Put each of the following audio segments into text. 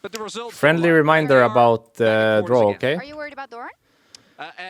But the results Friendly don't lie. reminder There they are, about the back and draw, forth okay? again. Are you worried about Doran?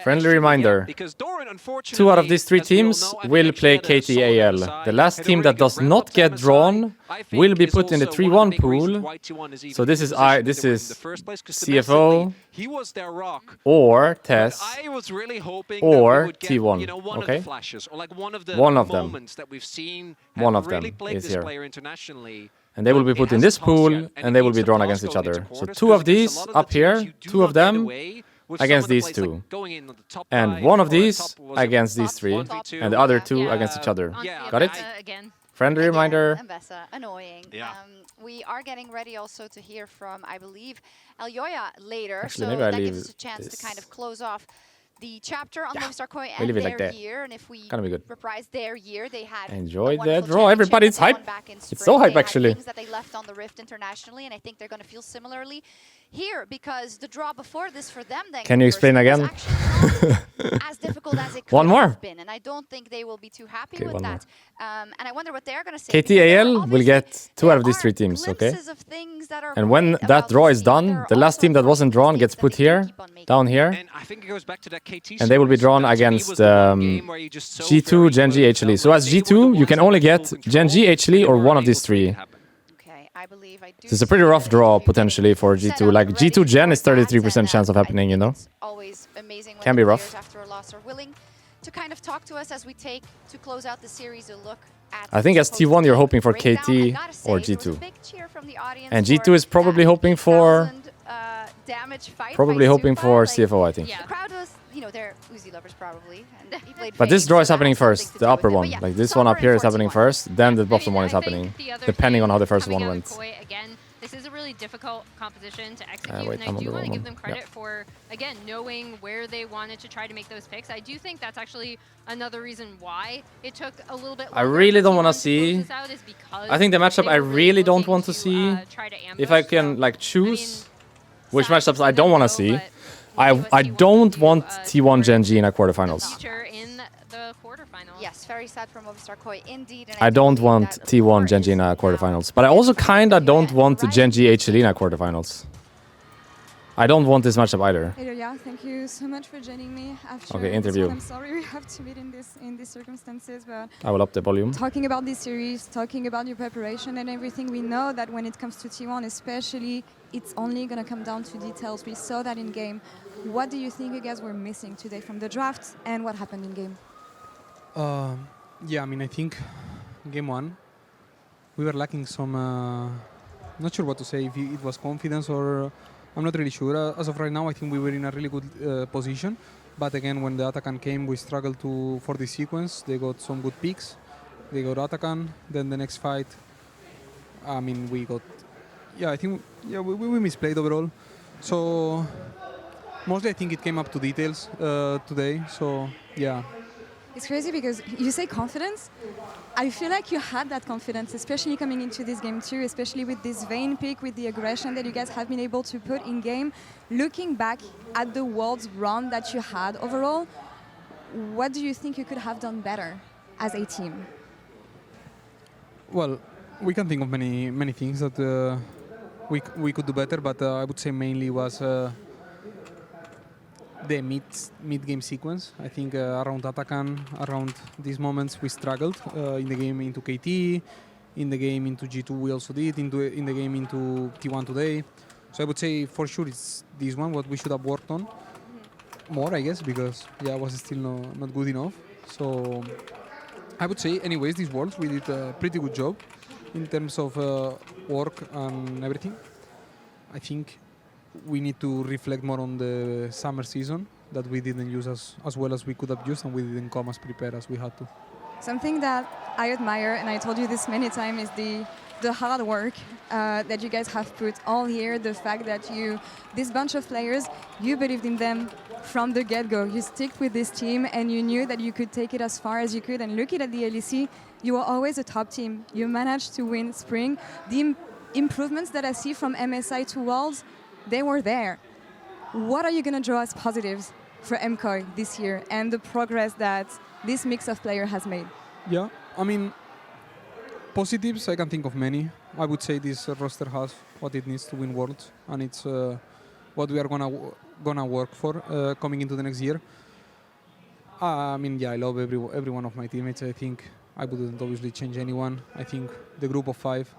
Friendly Actually, reminder. yeah, because Doran, unfortunately, 2 out of these 3 as we all teams know, I think will actually play had a solid KTAL. MSI, The last had a team really that good does ramp not up to get MSI. drawn I will think be is put in the also one of the 3-1 big reasons pool. why T1 is even So this in is the position that this they were in the is first place, 'cause CFO domestically, he was their rock. or But Tess I was really hoping that we or would get, you T1, know, one of okay? the flashes or like one of the One of them. moments that we've seen One have of really them plagued is this here. player internationally. And they will But be it put in hasn't this tossed pool yet, and it they will needs be to drawn toss against each going into other. So quarters, 2 'cause of against a these lot of the up teams, here, you do 2 of not get them away with some against of the these plays, like 2. going in on the top And five one of or these top- was it against these top 3. 1v2? And the other 2 Yeah. against each other. Yeah. Got it? Again. Friendly Again, reminder. Mbessa, annoying. Yeah. We are getting ready also to hear from, I believe, Elyoya later. Actually, so maybe I that leave gives us a chance to kind this. of close off the chapter on Movistar Koi we and leave it their like that. year. And if we Gonna be good. reprise their year, they had Enjoy a the wonderful draw. Everybody, it's championship hype. that they won back in It's so spring. hype, They had actually. things that they left on the Rift internationally, and I think they're going to feel similarly here because the draw before this for them then Can you explain again? was actually not as difficult as it could One more. have been, and I don't think they will be too happy Okay, with one that. And I wonder what they're going to say. because there KTAL are will obviously- get 2 out of there these 3 are teams, okay? glimpses of things that are And when great that about draw this is team, but done, there are the last also team that wasn't drawn mistakes gets that put they can here, keep on making. down here. And I think it goes back to that KT And they will be series. drawn That to me against was the one game where you just so G2, very Genji, good HLE. felt So like as they were the G2, you ones can that only had get full control. Genji, HLE, They or were one of able these to make 3. it happen. Okay, I believe I do. This is a see pretty rough that draw if you potentially for set G2. up Like ready G2 Gen for is 33% that, chance of and happening, I you know? think it's always amazing when Can the be rough. players after a loss are willing to kind of talk to us as we take to close out the series a look at I think the as supposed T1 you're team hoping for breakdown. I KT gotta say, or there was a G2. big cheer from the audience And for G2 is probably that hoping for 8,000, damage fight probably by hoping Supa. for Like, CFO, I think. Yeah. the crowd was, you know, they're Uzi lovers probably. And he played But this Fade, draw so is that happening has something first, to the do with upper it. But one. yeah, Like this one Sovereign up here is for happening T1. first, then the I bottom mean, one I is think happening, the other depending on thing how the first coming one out of went. Koi, again, this is a really difficult competition to execute, wait, and I'm I on do the want to wrong give one. them credit Yeah. for, again, knowing where they wanted to try to make those picks. I do think that's actually another reason why it took a little bit longer. I really for don't T1 wanna to close see- this out is because I think the matchup they I were really don't looking want to see, try to if I ambush, can so, like I choose mean, which sad matchups see I don't them want to go, see, but we'll see what I T1 don't can do, want T1 toward Gen G in a the quarterfinals. future in the quarterfinals. Yes, very sad for Movistar Koi indeed. And I do don't believe want that T1 Lure Gen G is in a now quarterfinals. But I also in kinda front of don't Elyoya want and Gen G Riot HLE in a quarterfinals. I don't want this matchup either. Hey, yeah, thank you so much for joining me after Okay, this interview. one. I'm sorry we have to meet in these circumstances, but I will up the volume. talking about this series, talking about your preparation and everything, we know that when it comes to T1 especially, it's only going to come down to details. We saw that in game. What do you think you guys were missing today from the draft and what happened in game? Yeah, I mean, I think game 1, we were lacking some, not sure what to say, if it was confidence or, I'm not really sure. As of right now, I think we were in a really good position. But again, when the Atakan came, we struggled for the sequence. They got some good picks. They got Atakan. Then the next fight, I mean, we got, yeah, I think, yeah, we misplayed overall. So mostly I think it came up to details today. So yeah. It's crazy because you say confidence. I feel like you had that confidence, especially coming into this game too, especially with this Vayne pick, with the aggression that you guys have been able to put in game. Looking back at the Worlds run that you had overall, what do you think you could have done better as a team? Well, we can think of many things that we could do better, but I would say mainly was the mid-game sequence. I think around Atakan, around these moments, we struggled in the game into KT, in the game into G2 we also did, in the game into T1 today. So I would say for sure it's this one what we should have worked on more, I guess, because yeah, it was still not good enough. So I would say anyways, these Worlds we did a pretty good job in terms of work and everything. I think we need to reflect more on the summer season that we didn't use as well as we could have used, and we didn't come as prepared as we had to. Something that I admire, and I told you this many times, is the hard work that you guys have put all year. The fact that this bunch of players, you believed in them from the get-go. You stick with this team, and you knew that you could take it as far as you could. And looking at the LEC, you were always a top team. You managed to win Spring. The improvements that I see from MSI to Worlds, they were there. What are you going to draw as positives for MKOI this year and the progress that this mix of players has made? Yeah, I mean, positives, I can think of many. I would say this roster has what it needs to win Worlds, and it's what we are gonna work for coming into the next year. I mean, yeah, I love every one of my teammates. I think I wouldn't obviously change anyone. I think the group of 5.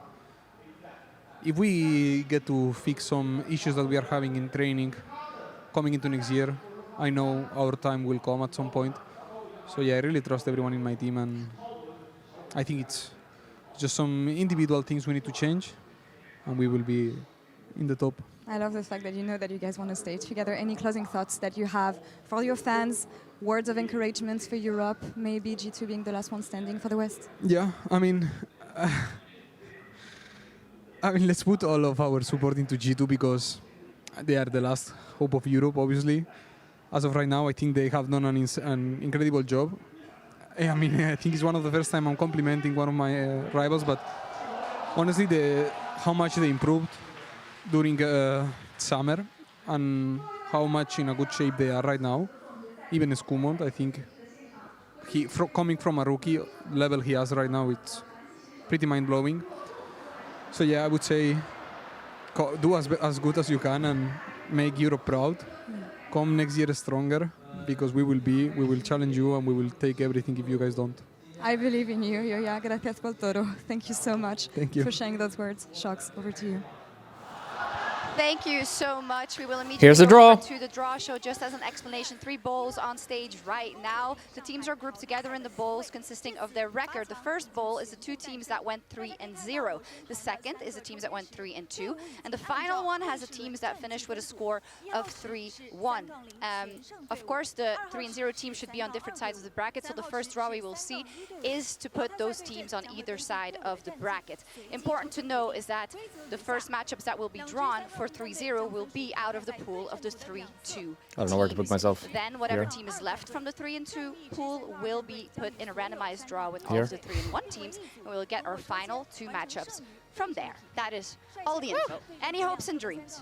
If we get to fix some issues that we are having in training coming into next year, I know our time will come at some point. So yeah, I really trust everyone in my team, and I think it's just some individual things we need to change, and we will be in the top. I love the fact that you know that you guys want to stay together. Any closing thoughts that you have for your fans? Words of encouragement for Europe? Maybe G2 being the last one standing for the West? Yeah, I mean, let's put all of our support into G2 because they are the last hope of Europe, obviously. As of right now, I think they have done an incredible job. I mean, I think it's one of the first time I'm complimenting one of my rivals, but honestly, how much they improved during summer and how much in a good shape they are right now. Even Skumont, I think, coming from a rookie level he has right now, it's pretty mind-blowing. So yeah, I would say do as good as you can and make Europe proud. Come next year stronger, because we will challenge you and we will take everything if you guys don't. I believe in you, Yoya. Gracias por todo. Thank you so much for sharing those words. Shocks, over to you. Thank you so much. We will immediately Here's the go draw. over to the draw show. Just as an explanation, 3 bowls on stage right now. The teams are grouped together in the bowls consisting of their record. The first bowl is the 2 teams that went 3-0. The second is the teams that went 3-2. And the final one has the teams that finished with a score of 3-1. Of course, the 3-0 team should be on different sides of the bracket. So the first draw we will see is to put those teams on either side of the bracket. Important to know is that the first matchups that will be drawn for 3-0 will be out of the pool of the 3-2 I don't know where to put myself. Then whatever Here. team is left from the 3-2 pool will be put in a randomized draw with all Here. of the 3-1 teams, and we'll get our final 2 matchups from there. That is all the info. Any hopes and dreams?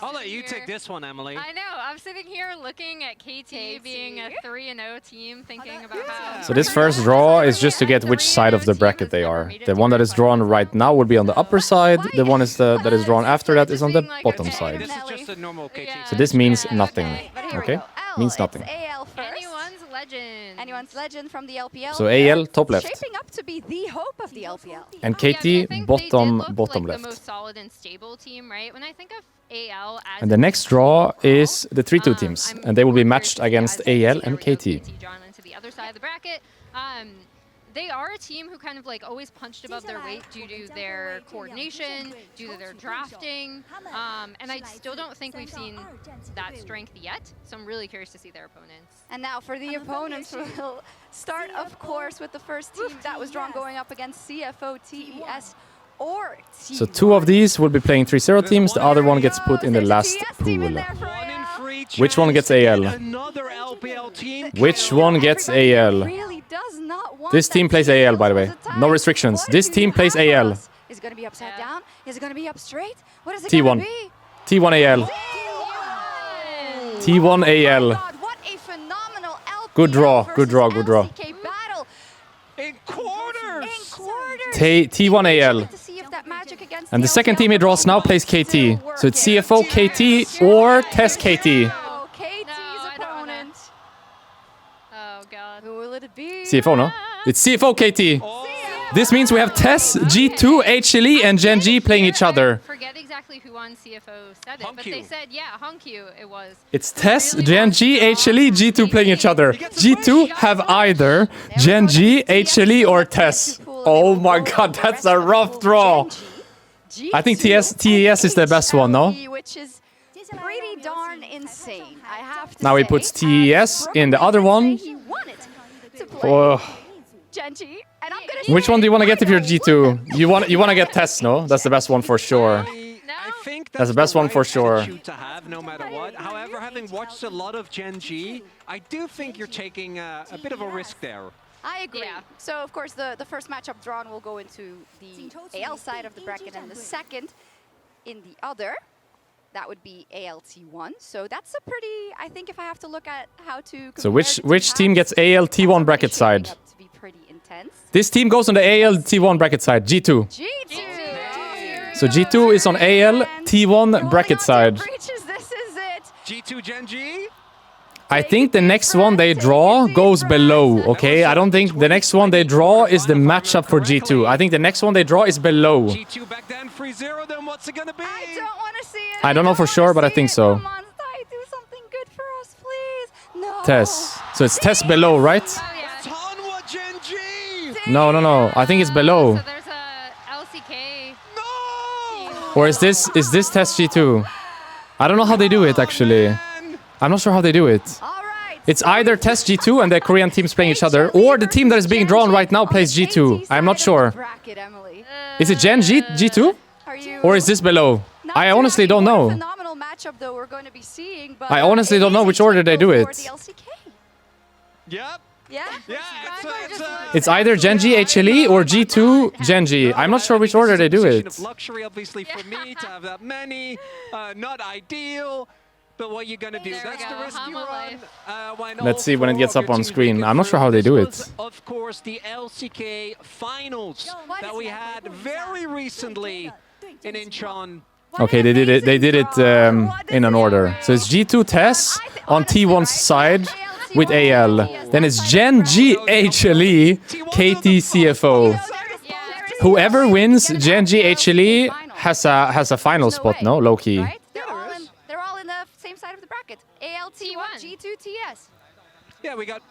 I'll let you take this one, Emily. I know. I'm sitting here looking at KT being a 3-0 team, thinking about how. So this first draw is just to get which side of the bracket they are. The one that is drawn right now would be on the upper side. The one that is drawn after that is on the bottom side. This is just a normal KT. So this means nothing. But here we Okay? go. L, Means it's nothing. AL first. Anyone's legend. Anyone's legend from the LPL. So AL top left. Shaping up to be the hope of the LPL. And Yeah, I mean, I KT think they did bottom look like left. the most solid and stable team, right? When I think of AL as And the next draw is the 3-2 teams. I'm And they will be more matched curious against as to AL and scenario KT. drawn into the other side of the bracket. They are a team who kind of like always punched above their weight due to their coordination, due to their drafting, and I still don't think we've seen that strength yet. So I'm really curious to see their opponents. And now for the opponents, we'll start, of course, with the first team that was drawn going up against CFO, TES, or T1. So 2 of these will be playing 3-0 teams. The other one gets put in the There's a last TS team in pool. there for One in AL. free Which one chance gets to get AL? Another LPL team. Which one gets AL? Really does not want This that team plays G2 AL, by the way. was a tie. No restrictions. What This do team you plays have for AL. us? Is it going to be upside Yeah. down? Is it going to be up straight? What is it T1. going to be? T1 AL. T1 Oh my AL. God, what a phenomenal LPL Good draw, good versus draw, good draw. LCK battle. In quarters. In quarters. T1 AL. To see if that magic against And the second LPL team he draws now plays will KT. still So it's work. CFO, KT, or TES KT. Oh, KT's No, I don't wanna- opponent. Oh god. Who will it be? CFO, no? It's CFO, KT. Oh. This means we have TES, G2, HLE, and Gen G playing each other. Forget exactly who on CFO said it, but they Hongkyu. said, yeah, Hongkyu it was. It's TES, Gen G, HLE, G2 playing each other. G2 have either Gen G, HLE, or TES. Oh my god, that's a rough draw. I think TES is the best one, no? Which is pretty darn insane. I have to Now he say. puts TES in the other one. He wanted to play Oh, Genji, and I'm gonna which say one do you want to get if you're I G2? You want to get TES, no? That's the best one for sure. I think That's the best one for right sure. attitude to have, no matter what. However, having watched a lot of Gen G, I do think you're taking a bit of a risk there. I agree. Yeah. So, of course, the first matchup drawn will go into the AL side of the bracket, and the second in the other. That would be ALT1. So that's a pretty, I think if I have to look at how to So compare which the two team halves, gets AL T1 that's bracket already shaping side? up to be pretty intense. This team goes on the AL T1 bracket side, G2. G2. So G2 is on AL T1 bracket side. Breaches, this is it. G2 Gen G. I think the next one they draw goes below, okay? I don't think the next one they draw is the matchup for G2. I think the next one they draw is below. G2 back then 3-0, then what's it gonna be? I don't want to see it. I don't know for sure, but I think so. Come on, Sty, do something good for us, please. No. Tess. So it's Tess below, right? Oh, yeah. Hanwha Gen G. No. I think it's below. So there's a LCK. No. Or is this Tess G2? I don't know how they do it, actually. Man. I'm not sure how they do it. All right. It's either Test G2 and the Korean teams playing each other, or the team that is being drawn right now plays G2. I'm not sure. Bracket, Emily. Is it Gen G, G2? Are you Or is this below? not I too honestly happy? don't What a know. phenomenal matchup, though, we're going to be seeing. But I honestly don't know which order they do it. For the LCK. Yep. Yeah. Yeah, It's either Gen G HLE or G2 Gen G. I'm not sure which order they do Position it. of luxury, obviously, for me to have that many. Not ideal. But what you're gonna do? There we That's the go, risky Hama run. life. Let's see when it gets up on screen. I'm not sure how they do it. Of course, the LCK finals that we had very recently in Incheon. Okay, they did it. They did it in an order. So it's G2 Tess on T1's side with AL. Then it's Gen G HLE KT CFO. Whoever wins Gen G HLE has a final spot. No, low key. Right? They're all in the same side of the bracket. ALT1, G2, TS. Yeah, we got.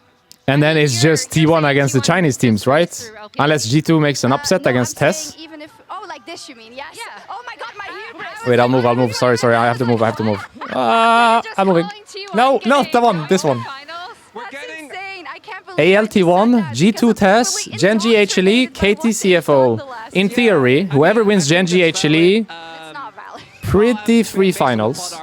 And then it's just T1 against the Chinese teams, right? Unless G2 makes an upset No, against I'm Tess. saying even if, oh, like this, you mean? Yes. Yeah. Oh my God, my hubris. Wait, I'll move. Sorry, I have to move. I'm moving. No, the one, this one. We're That's getting. insane. I can't believe I just ALT1, said that G2 because I'm Tess, totally Gen G HLE, indoctrinated by KT what they've done CFO. the last In year. theory, whoever wins Gen G HLE, It's not valid. pretty free finals.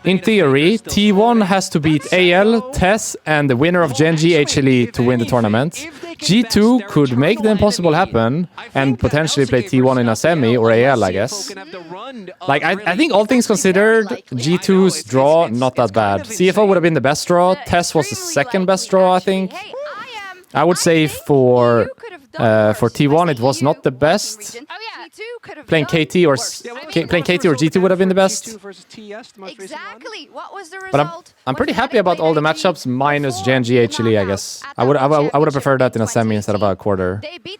In theory, T1 has to beat AL, Tess, and the winner of Gen G HLE to win the tournament. G2 could make the impossible happen and potentially play T1 in a semi or AL, I guess. Like, I think all things considered, G2's draw, not that bad. CFO would have been the best draw. Tess was the second best draw, I think. Hey, I would say for T1, it was not the best. Oh yeah, Playing KT or playing KT or G2 would have been the best. Exactly. What was the result? But I'm pretty happy about all the matchups minus Gen G HLE, I guess. I would have preferred that in a semi instead of a quarter. They beat